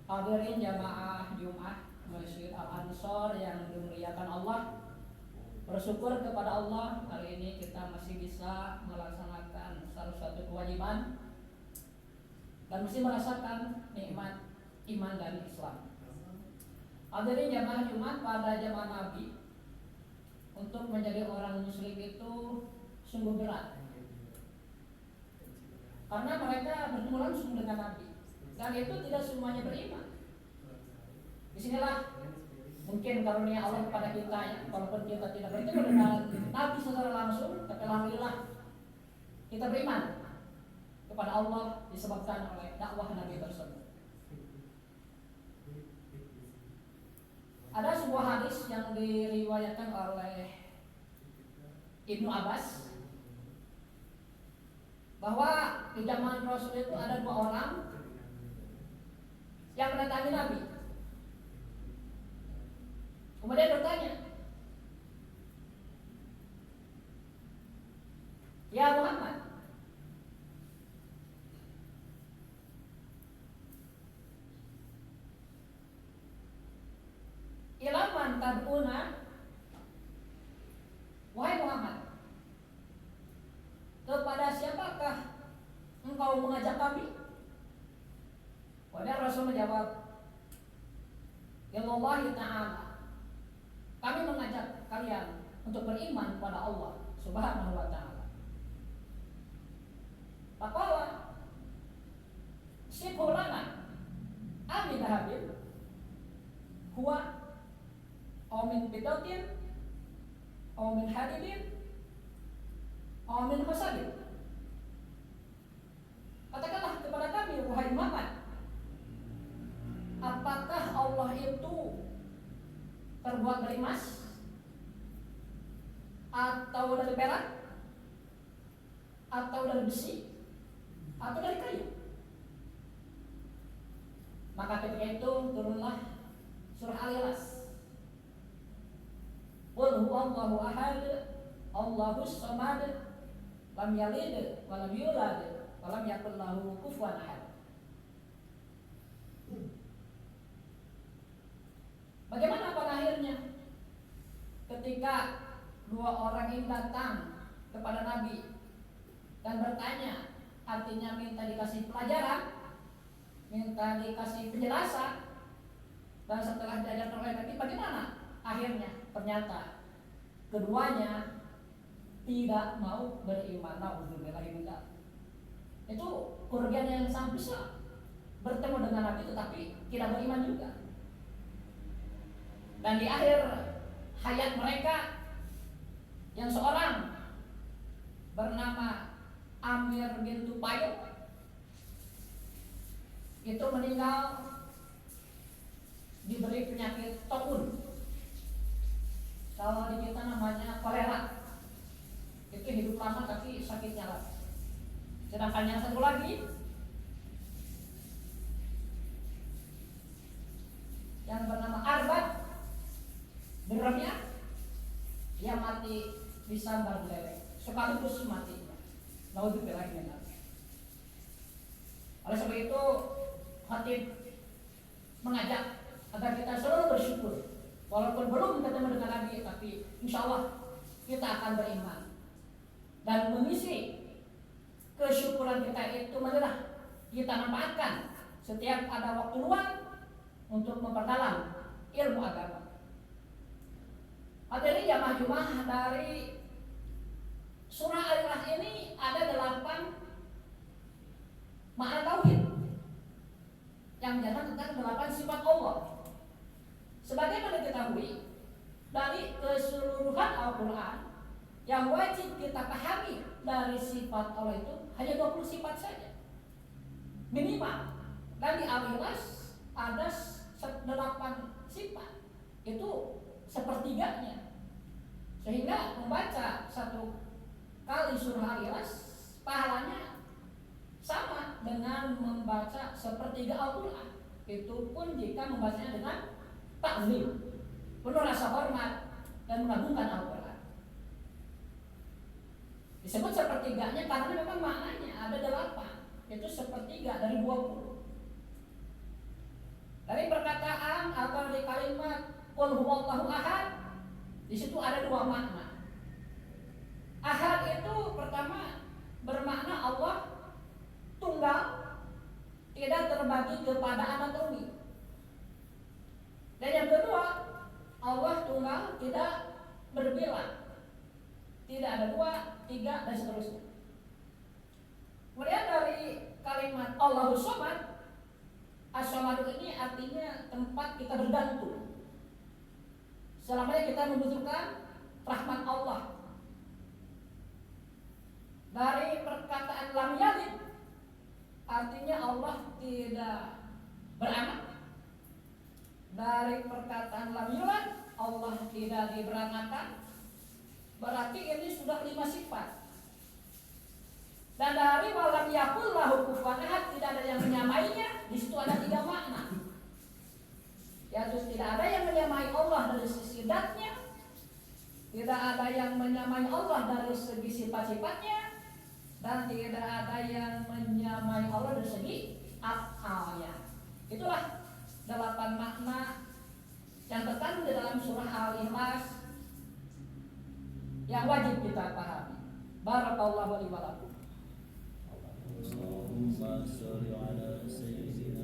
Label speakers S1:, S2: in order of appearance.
S1: Hadirin jamaah Jumat Masjid Al-Ansor yang dimuliakan Allah, bersyukur kepada Allah hari ini kita masih bisa melaksanakan salah satu kewajiban dan masih merasakan nikmat iman dan Islam. Hadirin jamaah Jumat, pada zaman Nabi untuk menjadi orang muslim itu sungguh berat, karena mereka bertemu langsung dengan Nabi dan itu tidak semuanya beriman. Disinilah mungkin karunia Allah kepada kita ya, walaupun kita tidak bertemu dengan Nabi secara langsung, tapi alhamdulillah kita beriman kepada Allah disebabkan oleh dakwah Nabi tersebut. Ada sebuah hadis yang diriwayatkan oleh Ibnu Abbas bahwa di zaman Rasul itu ada dua orang yang mendatangi Nabi. Kemudian bertanya, "Ya Muhammad, ilaman tad'una?" Wahai Muhammad, kepada siapakah engkau mengajak kami? Kemudian Rasul menjawab, "Ilallahi ta'ala, kami mengajak kalian untuk beriman pada Allah Subhanahu wa ta'ala." Faqala sibhu lana amin habib huwa aw min bidatin aw min hadidin aw min hasadin. Katakanlah kepada kami wahai Muhammad, apakah Allah itu terbuat dari emas atau dari perak atau dari besi atau dari kayu? Maka ketika itu turunlah surah Al-Ikhlas. Qul huwallahu ahad, Allahus samad, lam yalid wa lam yulad wa lam yakul lahu kufuwan ahad. Bagaimana pada akhirnya ketika dua orang ini datang kepada Nabi dan bertanya, artinya minta dikasih pelajaran, minta dikasih penjelasan, dan setelah diajarkan oleh Nabi, bagaimana akhirnya? Ternyata keduanya tidak mau beriman. Nauzubillah. Itu kerugian yang sangat besar, bertemu dengan Nabi tetapi tidak beriman juga. Dan di akhir hayat mereka, yang seorang bernama Amir bin Tufayl itu meninggal diberi penyakit taun. Kalau di kita namanya kolera. Itu hidup lama tapi sakitnya lah. Sedangkan yang satu lagi yang bernama Arbad bin Rabi'ah, dia mati disambar beleleng sekaligus matinya. Naudzubillah min dzalik. Oleh sebab itu khatib mengajak agar kita selalu bersyukur, walaupun belum ketemu dengan Nabi, tapi insya Allah kita akan beriman. Dan mengisi kesyukuran kita itu adalah kita manfaatkan setiap ada waktu luang untuk memperdalam ilmu agama. Hadirin jamaah Jumat, dari surah Al-Ikhlas ini ada 8 makna tauhid yang menjelaskan tentang 8 sifat Allah. Sebagaimana diketahui dari keseluruhan Al-Quran, yang wajib kita pahami dari sifat Allah itu hanya 20 sifat saja minimal. Dan di Al-Ikhlas ada 8 sifat, itu sepertiganya. Sehingga membaca satu kali surah Al-Ikhlas pahalanya sama dengan membaca sepertiga Al-Quran. Itu pun jika membacanya dengan takzim, penuh rasa hormat dan mengagungkan Al-Quran. Disebut sepertiganya karena memang maknanya ada 8, itu sepertiga dari 20. atau di kalimat qul huwallahu ahad, di situ ada dua makna. Ahad itu pertama bermakna Allah tunggal, tidak terbagi kepada anak tunggal. Dan yang kedua, Allah tunggal, tidak berbilang, tidak ada 2, 3 dan seterusnya. Kemudian dari kalimat Allahus Somad, As-Somad ini artinya tempat kita bergantung. Selamanya kita membutuhkan rahmat Allah. Dari perkataan lam yalid, artinya Allah tidak beranak. Dari perkataan lam yulad, Allah tidak diberanakan. Berarti ini sudah 5 sifat. Dan dari walam yakul lahu kufuwan ahad, tidak ada yang menyamainya, di situ ada 3 makna. Yaitu tidak ada yang menyamai Allah dari sisi zatnya, tidak ada yang menyamai Allah dari segi sifat-sifatnya, dan tidak ada yang menyamai Allah dari segi af'alnya. Itulah 8 makna yang terkandung di dalam surah Al-Ikhlas yang wajib kita pahami. Barakallahu li wa lakum.
S2: Allahumma shalli ala sayyidina